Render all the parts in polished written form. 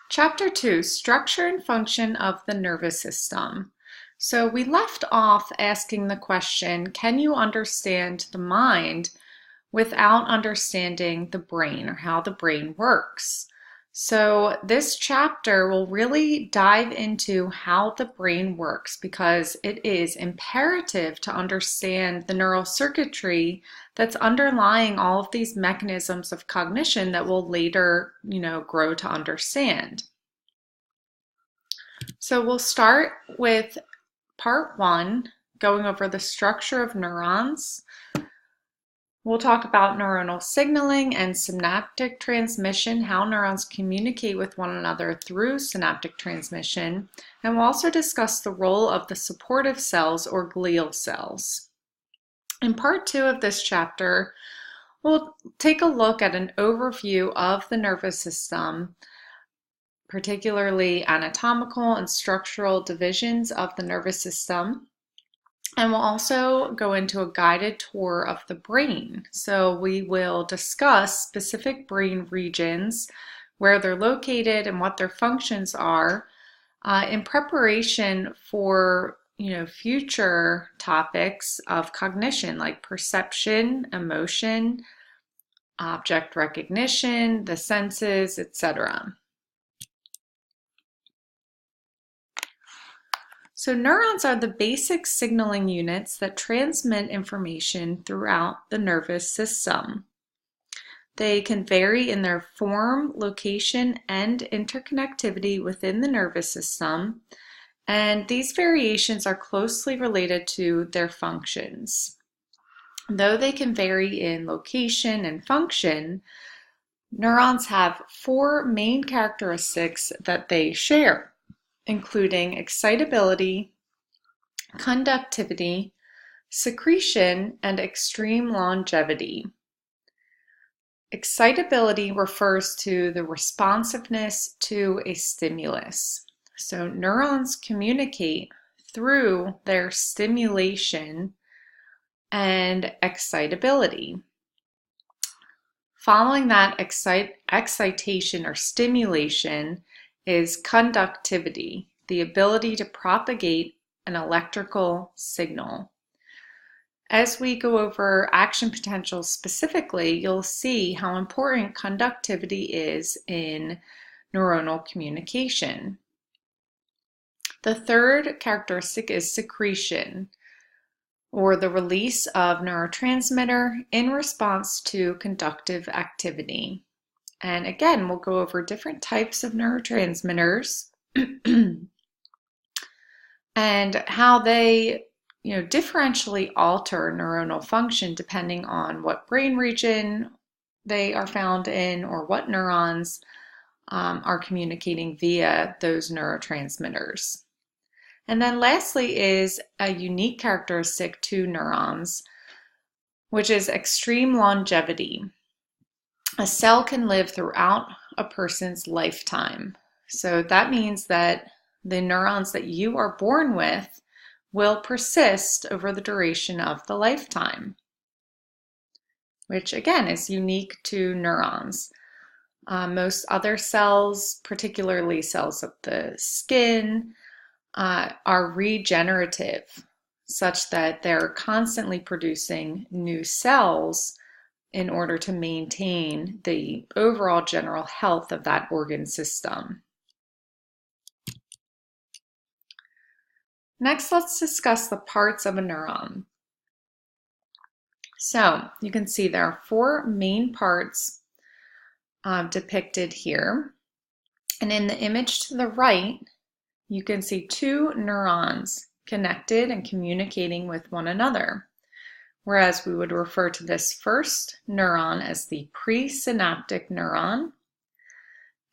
Chapter 2, Structure and Function of the Nervous System. So we left off asking the question, can you understand the mind without understanding the brain or how the brain works? So this chapter will really dive into how the brain works because it is imperative to understand the neural circuitry that's underlying all of these mechanisms of cognition that we'll later, grow to understand. So we'll start with part one, going over the structure of neurons. We'll talk about neuronal signaling and synaptic transmission, how neurons communicate with one another through synaptic transmission, and we'll also discuss the role of the supportive cells or glial cells. In part two of this chapter, we'll take a look at an overview of the nervous system, particularly anatomical and structural divisions of the nervous system. And we'll also go into a guided tour of the brain. So we will discuss specific brain regions, where they're located and what their functions are, in preparation for future topics of cognition like perception, emotion, object recognition, the senses, etc. So neurons are the basic signaling units that transmit information throughout the nervous system. They can vary in their form, location, and interconnectivity within the nervous system, and these variations are closely related to their functions. Though they can vary in location and function, neurons have four main characteristics that they share, including excitability, conductivity, secretion, and extreme longevity. Excitability refers to the responsiveness to a stimulus. So neurons communicate through their stimulation and excitability. Following that excitation or stimulation is conductivity, the ability to propagate an electrical signal. As we go over action potential specifically, you'll see how important conductivity is in neuronal communication. The third characteristic is secretion, or the release of neurotransmitter in response to conductive activity. And again, we'll go over different types of neurotransmitters and how they differentially alter neuronal function depending on what brain region they are found in or what neurons are communicating via those neurotransmitters. And then lastly is a unique characteristic to neurons, which is extreme longevity. A cell can live throughout a person's lifetime. So that means that the neurons that you are born with will persist over the duration of the lifetime, which again is unique to neurons. Most other cells, particularly cells of the skin, are regenerative, such that they're constantly producing new cells in order to maintain the overall general health of that organ system. Next, let's discuss the parts of a neuron. So you can see there are four main parts depicted here. And in the image to the right, you can see two neurons connected and communicating with one another, whereas we would refer to this first neuron as the presynaptic neuron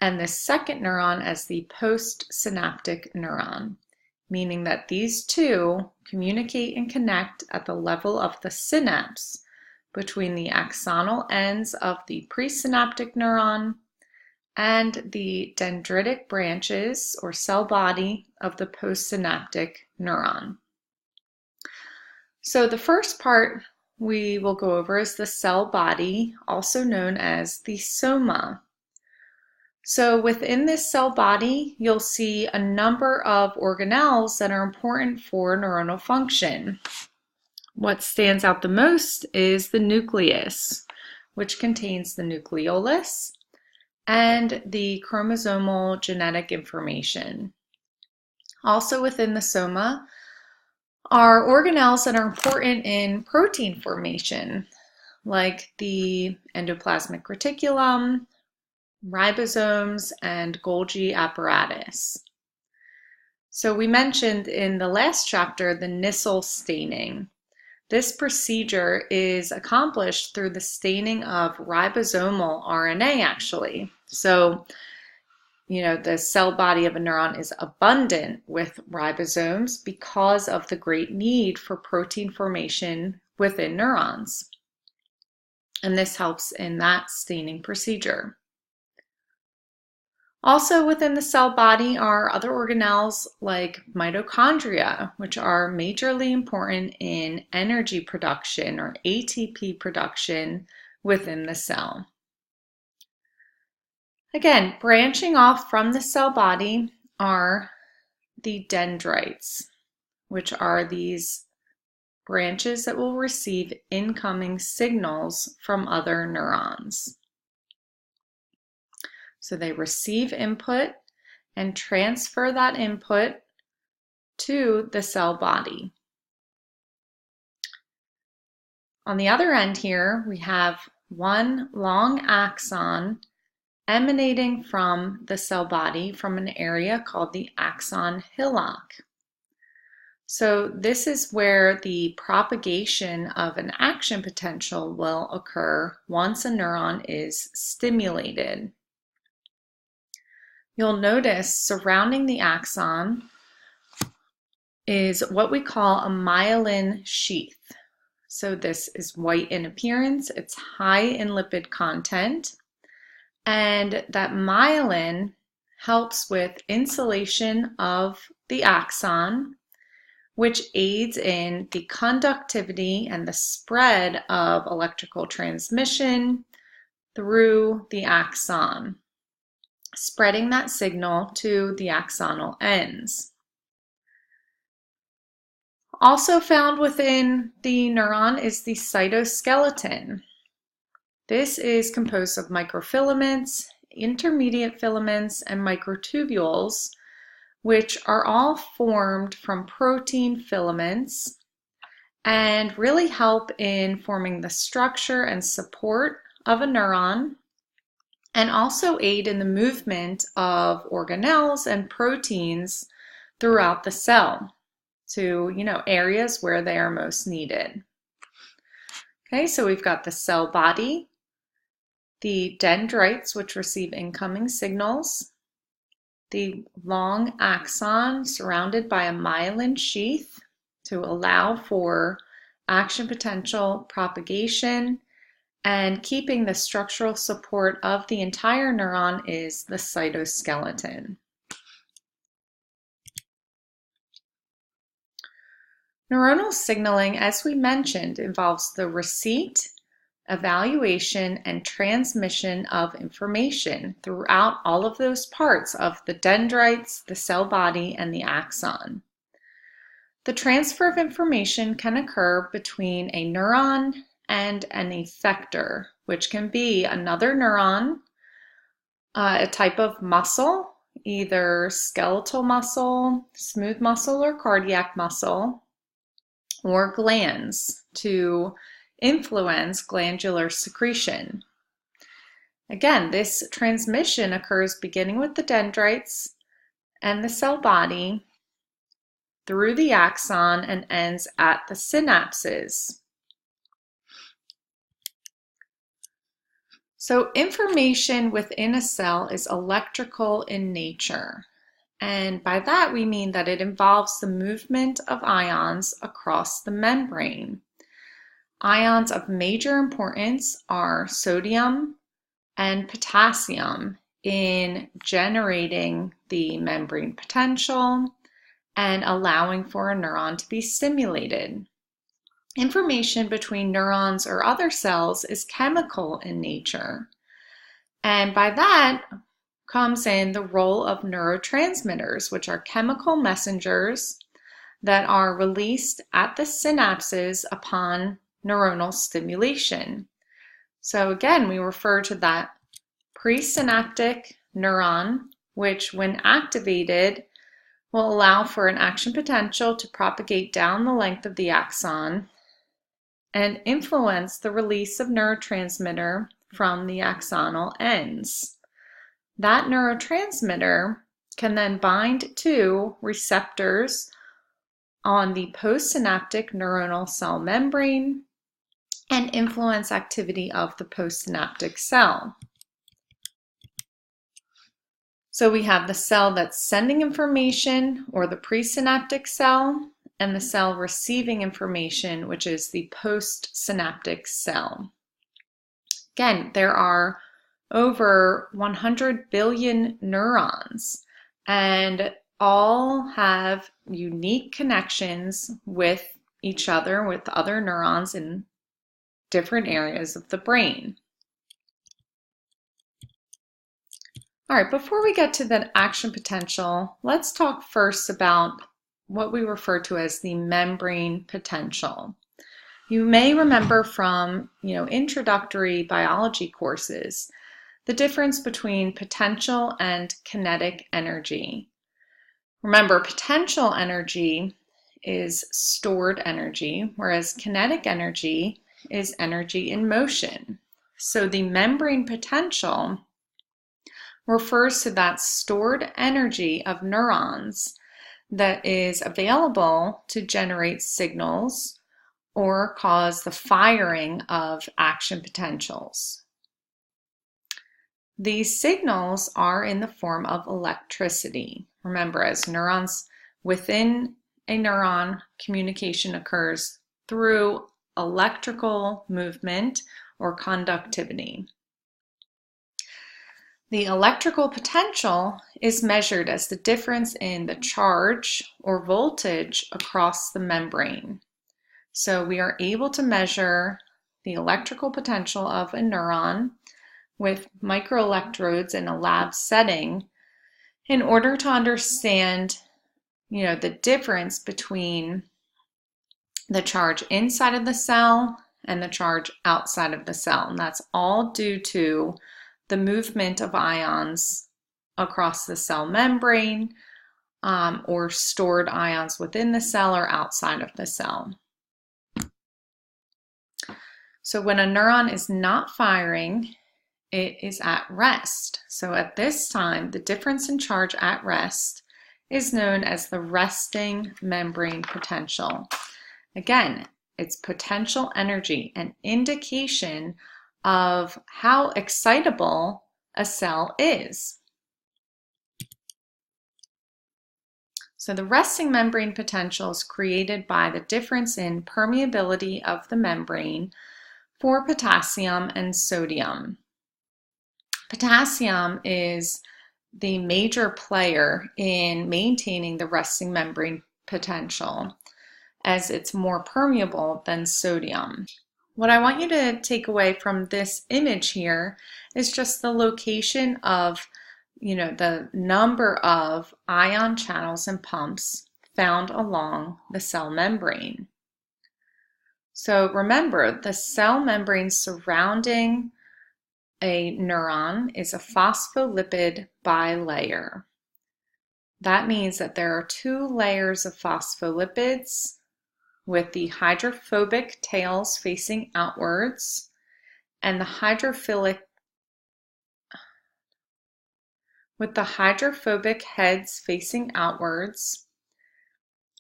and the second neuron as the postsynaptic neuron, meaning that these two communicate and connect at the level of the synapse between the axonal ends of the presynaptic neuron and the dendritic branches or cell body of the postsynaptic neuron. So the first part we will go over is the cell body, also known as the soma. So within this cell body, you'll see a number of organelles that are important for neuronal function. What stands out the most is the nucleus, which contains the nucleolus and the chromosomal genetic information. Also within the soma are organelles that are important in protein formation, like the endoplasmic reticulum, ribosomes, and Golgi apparatus. So we mentioned in the last chapter the Nissl staining. This procedure is accomplished through the staining of ribosomal RNA, actually. So, the cell body of a neuron is abundant with ribosomes because of the great need for protein formation within neurons. And this helps in that staining procedure. Also within the cell body are other organelles like mitochondria, which are majorly important in energy production or ATP production within the cell. Again, branching off from the cell body are the dendrites, which are these branches that will receive incoming signals from other neurons. So they receive input and transfer that input to the cell body. On the other end here, we have one long axon emanating from the cell body from an area called the axon hillock. So this is where the propagation of an action potential will occur once a neuron is stimulated. You'll notice surrounding the axon is what we call a myelin sheath. So this is white in appearance, it's high in lipid content, and that myelin helps with insulation of the axon, which aids in the conductivity and the spread of electrical transmission through the axon, spreading that signal to the axonal ends. Also found within the neuron is the cytoskeleton. This is composed of microfilaments, intermediate filaments, and microtubules, which are all formed from protein filaments and really help in forming the structure and support of a neuron, and also aid in the movement of organelles and proteins throughout the cell to, areas where they are most needed. Okay, so we've got the cell body, the dendrites, which receive incoming signals, the long axon surrounded by a myelin sheath to allow for action potential propagation, and keeping the structural support of the entire neuron is the cytoskeleton. Neuronal signaling, as we mentioned, involves the receipt, evaluation, and transmission of information throughout all of those parts of the dendrites, the cell body, and the axon. The transfer of information can occur between a neuron and an effector, which can be another neuron, a type of muscle, either skeletal muscle, smooth muscle, or cardiac muscle, or glands to influence glandular secretion. Again, this transmission occurs beginning with the dendrites and the cell body through the axon and ends at the synapses. So information within a cell is electrical in nature. And by that we mean that it involves the movement of ions across the membrane. Ions of major importance are sodium and potassium in generating the membrane potential and allowing for a neuron to be stimulated. Information between neurons or other cells is chemical in nature. And by that comes in the role of neurotransmitters, which are chemical messengers that are released at the synapses upon neuronal stimulation. So again, we refer to that presynaptic neuron, which when activated will allow for an action potential to propagate down the length of the axon and influence the release of neurotransmitter from the axonal ends. That neurotransmitter can then bind to receptors on the postsynaptic neuronal cell membrane and influence activity of the postsynaptic cell. So we have the cell that's sending information, or the presynaptic cell, and the cell receiving information, which is the postsynaptic cell. Again, there are over 100 billion neurons, and all have unique connections with each other, with other neurons in different areas of the brain. All right, before we get to the action potential, let's talk first about what we refer to as the membrane potential. You may remember from, introductory biology courses, the difference between potential and kinetic energy. Remember, potential energy is stored energy, whereas kinetic energy is energy in motion. So the membrane potential refers to that stored energy of neurons that is available to generate signals or cause the firing of action potentials. These signals are in the form of electricity. Remember, as neurons within a neuron, communication occurs through electrical movement or conductivity. The electrical potential is measured as the difference in the charge or voltage across the membrane. So we are able to measure the electrical potential of a neuron with microelectrodes in a lab setting in order to understand, the difference between the charge inside of the cell and the charge outside of the cell. And that's all due to the movement of ions across the cell membrane, or stored ions within the cell or outside of the cell. So when a neuron is not firing, it is at rest. So at this time, the difference in charge at rest is known as the resting membrane potential. Again, it's potential energy, an indication of how excitable a cell is. So the resting membrane potential is created by the difference in permeability of the membrane for potassium and sodium. Potassium is the major player in maintaining the resting membrane potential, as it's more permeable than sodium. What I want you to take away from this image here is just the location of, the number of ion channels and pumps found along the cell membrane. So remember, the cell membrane surrounding a neuron is a phospholipid bilayer. That means that there are two layers of phospholipids with the hydrophobic tails facing outwards and the hydrophobic heads facing outwards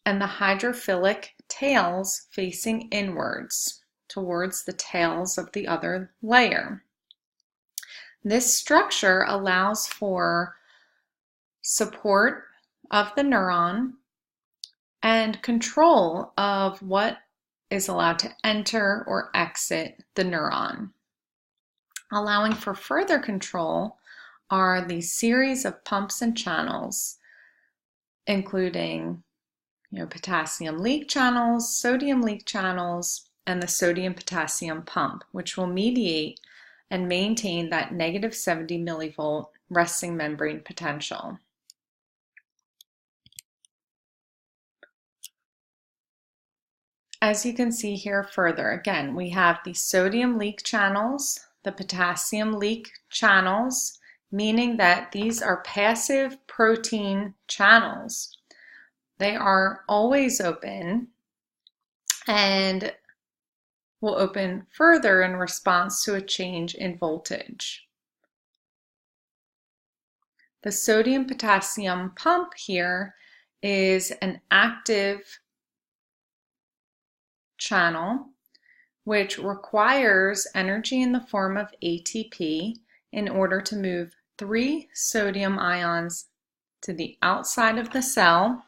and the hydrophilic tails facing inwards towards the tails of the other layer. This structure allows for support of the neuron and control of what is allowed to enter or exit the neuron. Allowing for further control are the series of pumps and channels, including potassium leak channels, sodium leak channels, and the sodium-potassium pump, which will mediate and maintain that -70 millivolt resting membrane potential. As you can see here further, again, we have the sodium leak channels, the potassium leak channels, meaning that these are passive protein channels. They are always open and will open further in response to a change in voltage. The sodium-potassium pump here is an active channel which requires energy in the form of ATP in order to move 3 sodium ions to the outside of the cell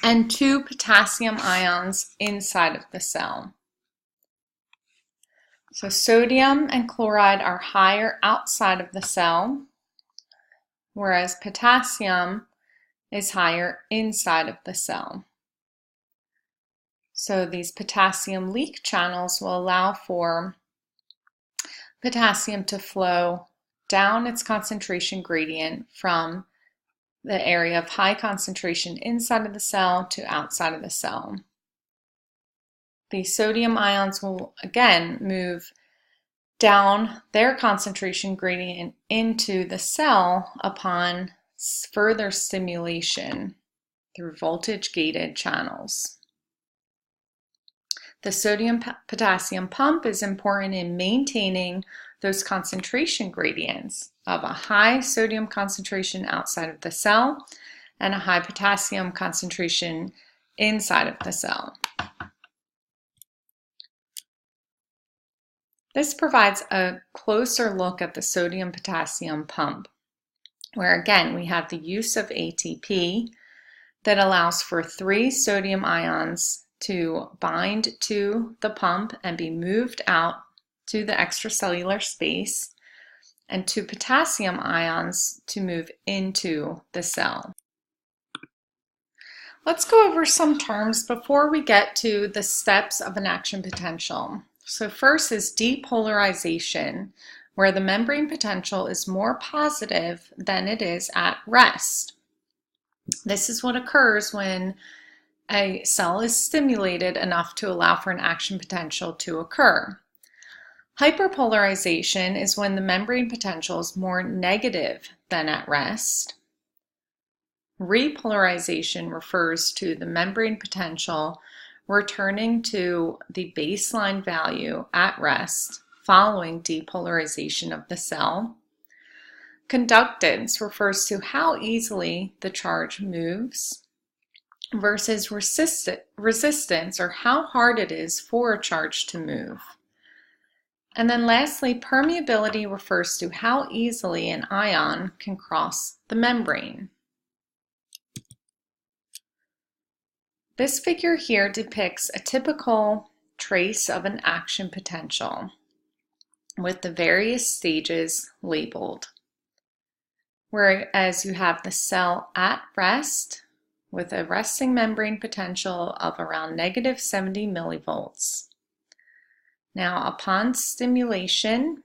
and 2 potassium ions inside of the cell. So sodium and chloride are higher outside of the cell, whereas potassium is higher inside of the cell. So these potassium leak channels will allow for potassium to flow down its concentration gradient from the area of high concentration inside of the cell to outside of the cell. The sodium ions will again move down their concentration gradient into the cell upon further stimulation through voltage-gated channels. The sodium-potassium pump is important in maintaining those concentration gradients of a high sodium concentration outside of the cell and a high potassium concentration inside of the cell. This provides a closer look at the sodium-potassium pump, where again we have the use of ATP that allows for 3 sodium ions to bind to the pump and be moved out to the extracellular space, and 2 potassium ions to move into the cell. Let's go over some terms before we get to the steps of an action potential. So first is depolarization, where the membrane potential is more positive than it is at rest. This is what occurs when a cell is stimulated enough to allow for an action potential to occur. Hyperpolarization is when the membrane potential is more negative than at rest. Repolarization refers to the membrane potential returning to the baseline value at rest following depolarization of the cell. Conductance refers to how easily the charge moves versus resistance, or how hard it is for a charge to move. And then lastly, permeability refers to how easily an ion can cross the membrane. This figure here depicts a typical trace of an action potential with the various stages labeled. Whereas you have the cell at rest with a resting membrane potential of around negative 70 millivolts. Now, upon stimulation,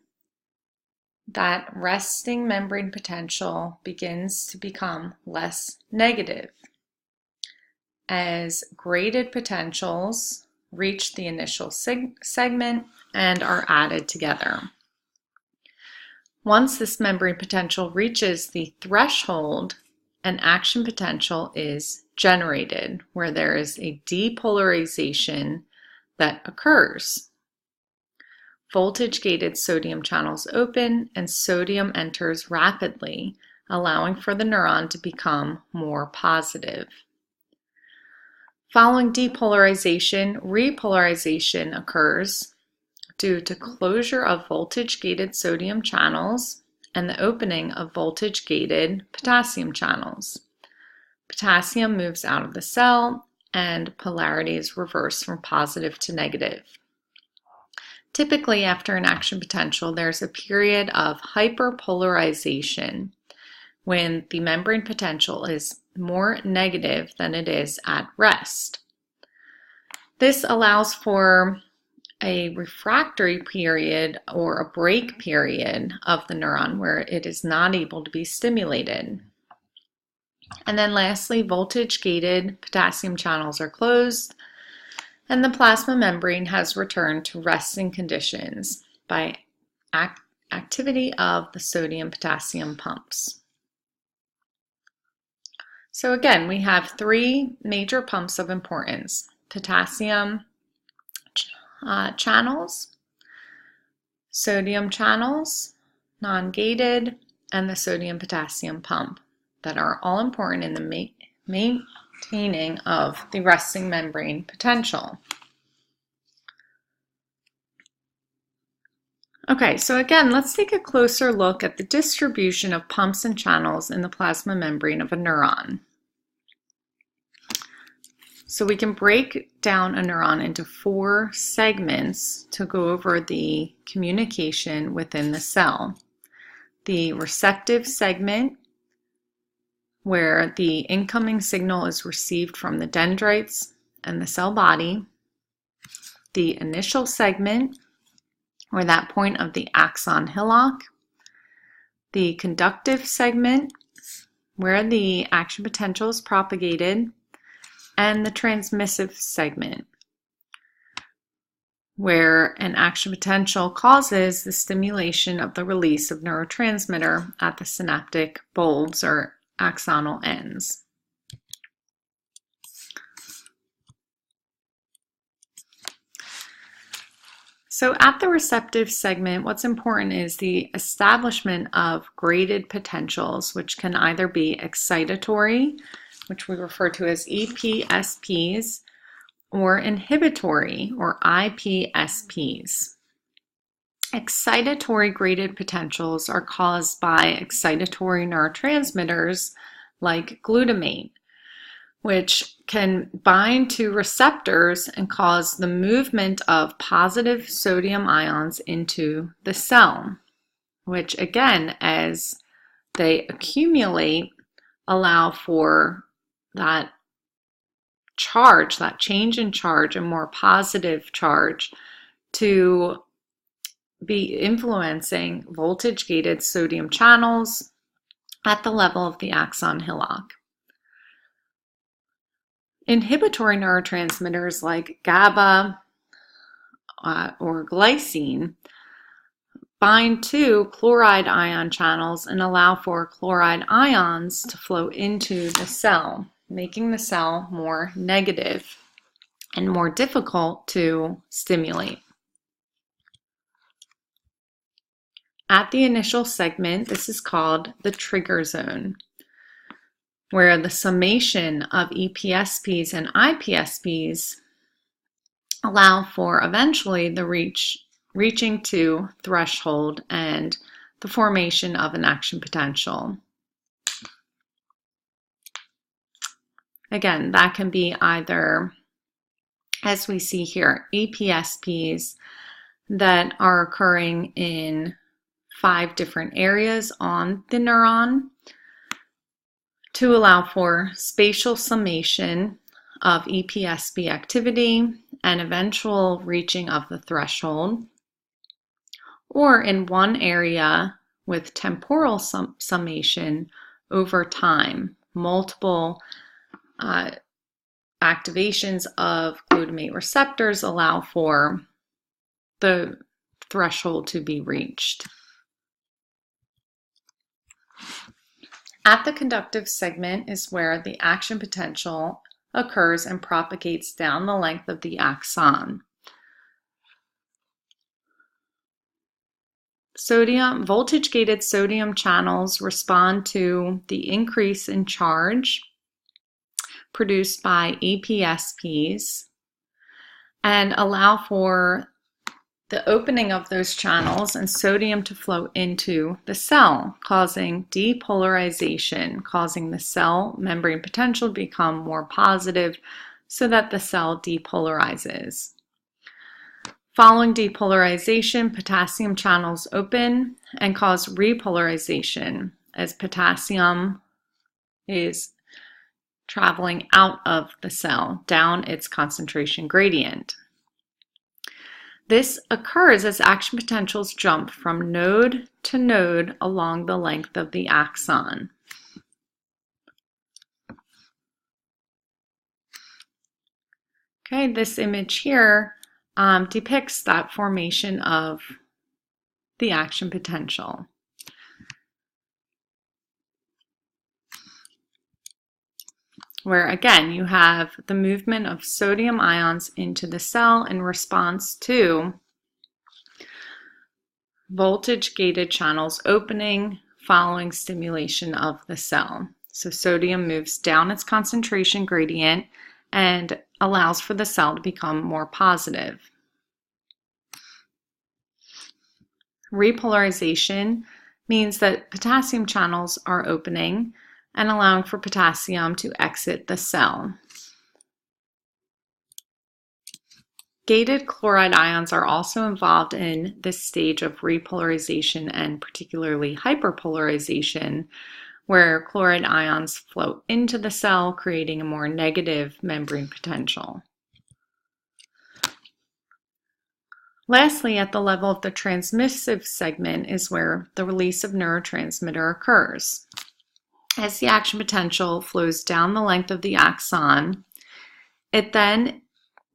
that resting membrane potential begins to become less negative as graded potentials reach the initial segment and are added together. Once this membrane potential reaches the threshold, an action potential is generated, where there is a depolarization that occurs. Voltage-gated sodium channels open and sodium enters rapidly, allowing for the neuron to become more positive. Following depolarization, repolarization occurs due to closure of voltage-gated sodium channels and the opening of voltage-gated potassium channels. Potassium moves out of the cell and polarity is reversed from positive to negative. Typically, after an action potential, there's a period of hyperpolarization when the membrane potential is more negative than it is at rest. This allows for a refractory period or a break period of the neuron where it is not able to be stimulated. And then lastly, voltage-gated potassium channels are closed, and the plasma membrane has returned to resting conditions by activity of the sodium-potassium pumps. So again, we have three major pumps of importance: potassium channels, sodium channels, non-gated, and the sodium-potassium pump that are all important in the maintaining of the resting membrane potential. Okay, so again, let's take a closer look at the distribution of pumps and channels in the plasma membrane of a neuron. So we can break down a neuron into 4 segments to go over the communication within the cell. The receptive segment, where the incoming signal is received from the dendrites and the cell body. The initial segment, or that point of the axon hillock. The conductive segment, where the action potential is propagated. And the transmissive segment, where an action potential causes the stimulation of the release of neurotransmitter at the synaptic bulbs or axonal ends. So at the receptive segment, what's important is the establishment of graded potentials, which can either be excitatory, which we refer to as EPSPs, or inhibitory, or IPSPs. Excitatory graded potentials are caused by excitatory neurotransmitters like glutamate, which can bind to receptors and cause the movement of positive sodium ions into the cell, which again, as they accumulate, allow for that charge, that change in charge, a more positive charge, to be influencing voltage-gated sodium channels at the level of the axon hillock. Inhibitory neurotransmitters like GABA or glycine bind to chloride ion channels and allow for chloride ions to flow into the cell, making the cell more negative and more difficult to stimulate. At the initial segment, this is called the trigger zone, where the summation of EPSPs and IPSPs allow for eventually the reaching to threshold and the formation of an action potential. Again, that can be either, as we see here, EPSPs that are occurring in 5 different areas on the neuron to allow for spatial summation of EPSP activity and eventual reaching of the threshold, or in one area with temporal summation over time, multiple activations of glutamate receptors allow for the threshold to be reached. At the conductive segment is where the action potential occurs and propagates down the length of the axon. Voltage-gated sodium channels respond to the increase in charge produced by EPSPs and allow for the opening of those channels and sodium to flow into the cell, causing depolarization, causing the cell membrane potential to become more positive so that the cell depolarizes. Following depolarization, potassium channels open and cause repolarization as potassium is traveling out of the cell down its concentration gradient. This occurs as action potentials jump from node to node along the length of the axon. Okay, this image here depicts that formation of the action potential. Where again you have the movement of sodium ions into the cell in response to voltage-gated channels opening following stimulation of the cell. So sodium moves down its concentration gradient and allows for the cell to become more positive. Repolarization means that potassium channels are opening and allowing for potassium to exit the cell. Gated chloride ions are also involved in this stage of repolarization and particularly hyperpolarization, where chloride ions flow into the cell, creating a more negative membrane potential. Lastly, at the level of the transmissive segment is where the release of neurotransmitter occurs. As the action potential flows down the length of the axon, it then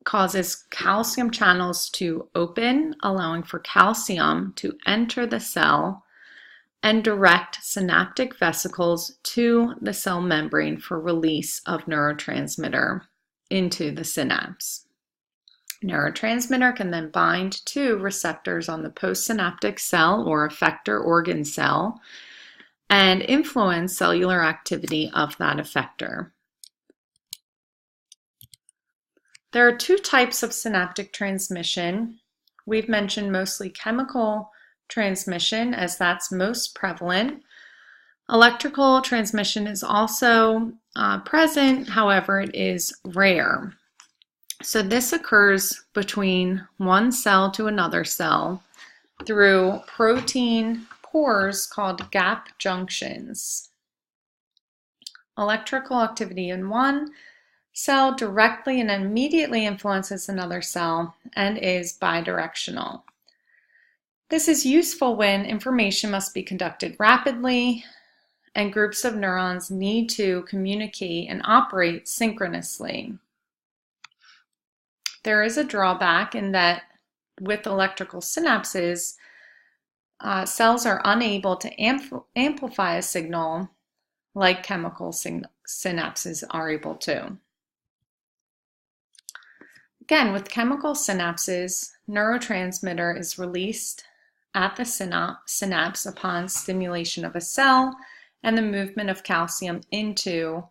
causes calcium channels to open, allowing for calcium to enter the cell and direct synaptic vesicles to the cell membrane for release of neurotransmitter into the synapse. Neurotransmitter can then bind to receptors on the postsynaptic cell or effector organ cell and influence cellular activity of that effector. There are two types of synaptic transmission. We've mentioned mostly chemical transmission, as that's most prevalent. Electrical transmission is also present, however, it is rare. So this occurs between one cell to another cell through protein pores called gap junctions. Electrical activity in one cell directly and immediately influences another cell and is bidirectional. This is useful when information must be conducted rapidly and groups of neurons need to communicate and operate synchronously. There is a drawback in that with electrical synapses, cells are unable to amplify a signal like chemical synapses are able to. Again, with chemical synapses, neurotransmitter is released at the synapse upon stimulation of a cell and the movement of calcium into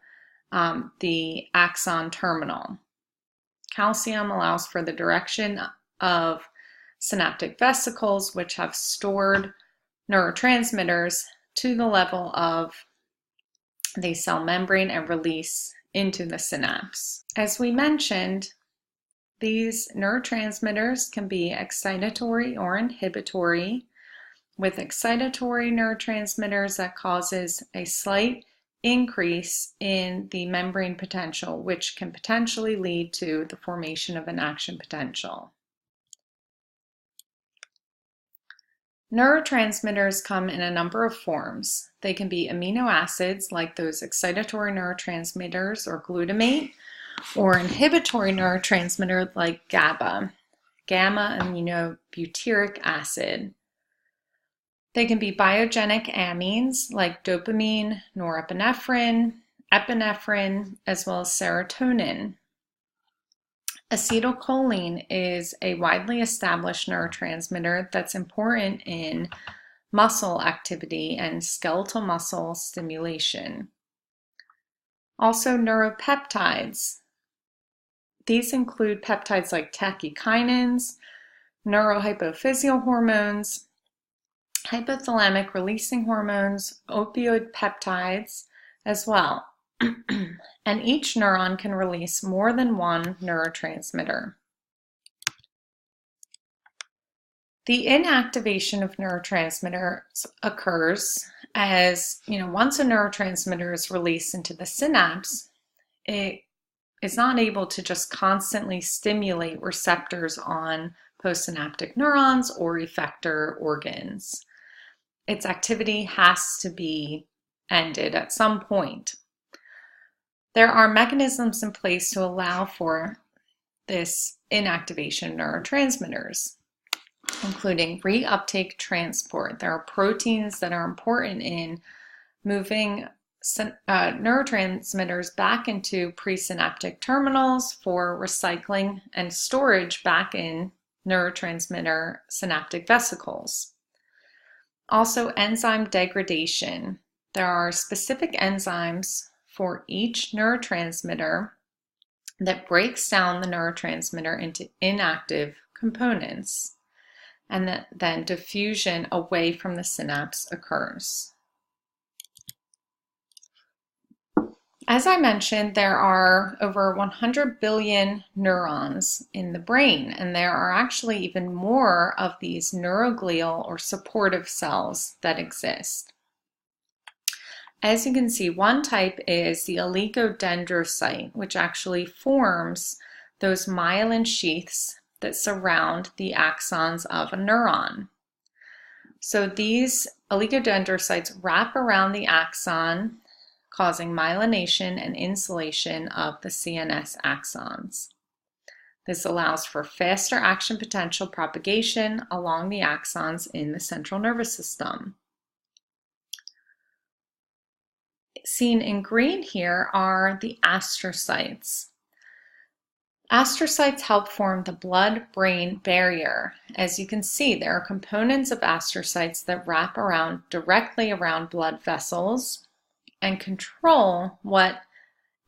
the axon terminal. Calcium allows for the direction of synaptic vesicles, which have stored neurotransmitters, to the level of the cell membrane and release into the synapse. As we mentioned, these neurotransmitters can be excitatory or inhibitory. With excitatory neurotransmitters, that causes a slight increase in the membrane potential, which can potentially lead to the formation of an action potential. Neurotransmitters come in a number of forms. They can be amino acids, like those excitatory neurotransmitters or glutamate, or inhibitory neurotransmitter like GABA, gamma-aminobutyric acid. They can be biogenic amines like dopamine, norepinephrine, epinephrine, as well as serotonin. Acetylcholine is a widely established neurotransmitter that's important in muscle activity and skeletal muscle stimulation. Also, neuropeptides. These include peptides like tachykinins, neurohypophysial hormones, hypothalamic releasing hormones, opioid peptides as well. And each neuron can release more than one neurotransmitter. The inactivation of neurotransmitters occurs as, once a neurotransmitter is released into the synapse, it is not able to just constantly stimulate receptors on postsynaptic neurons or effector organs. Its activity has to be ended at some point. There are mechanisms in place to allow for this inactivation of neurotransmitters, including reuptake transport. There are proteins that are important in moving neurotransmitters back into presynaptic terminals for recycling and storage back in neurotransmitter synaptic vesicles. Also, enzyme degradation. There are specific enzymes for each neurotransmitter that breaks down the neurotransmitter into inactive components, and then diffusion away from the synapse occurs. As I mentioned, there are over 100 billion neurons in the brain, and there are actually even more of these neuroglial or supportive cells that exist. As you can see, one type is the oligodendrocyte, which actually forms those myelin sheaths that surround the axons of a neuron. So these oligodendrocytes wrap around the axon, causing myelination and insulation of the CNS axons. This allows for faster action potential propagation along the axons in the central nervous system. Seen in green here are the astrocytes. Astrocytes help form the blood-brain barrier. As you can see, there are components of astrocytes that wrap directly around blood vessels and control what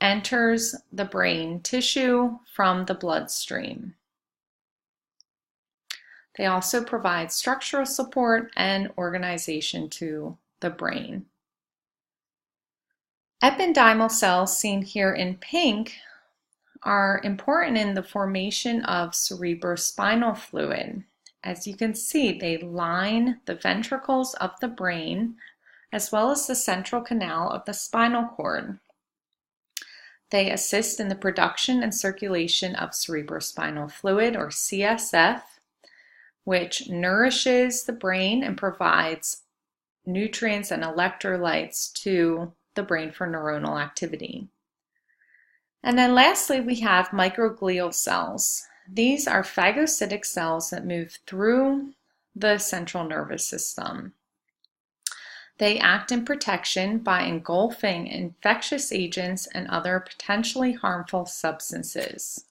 enters the brain tissue from the bloodstream. They also provide structural support and organization to the brain. Ependymal cells, seen here in pink, are important in the formation of cerebrospinal fluid. As you can see, they line the ventricles of the brain as well as the central canal of the spinal cord. They assist in the production and circulation of cerebrospinal fluid, or CSF, which nourishes the brain and provides nutrients and electrolytes to the brain for neuronal activity. And then lastly, we have microglial cells. These are phagocytic cells that move through the central nervous system. They act in protection by engulfing infectious agents and other potentially harmful substances.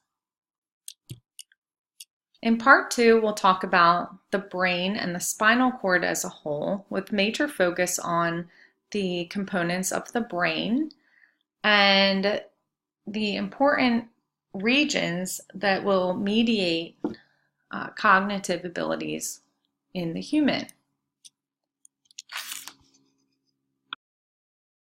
In part 2, we'll talk about the brain and the spinal cord as a whole, with major focus on the components of the brain and the important regions that will mediate cognitive abilities in the human.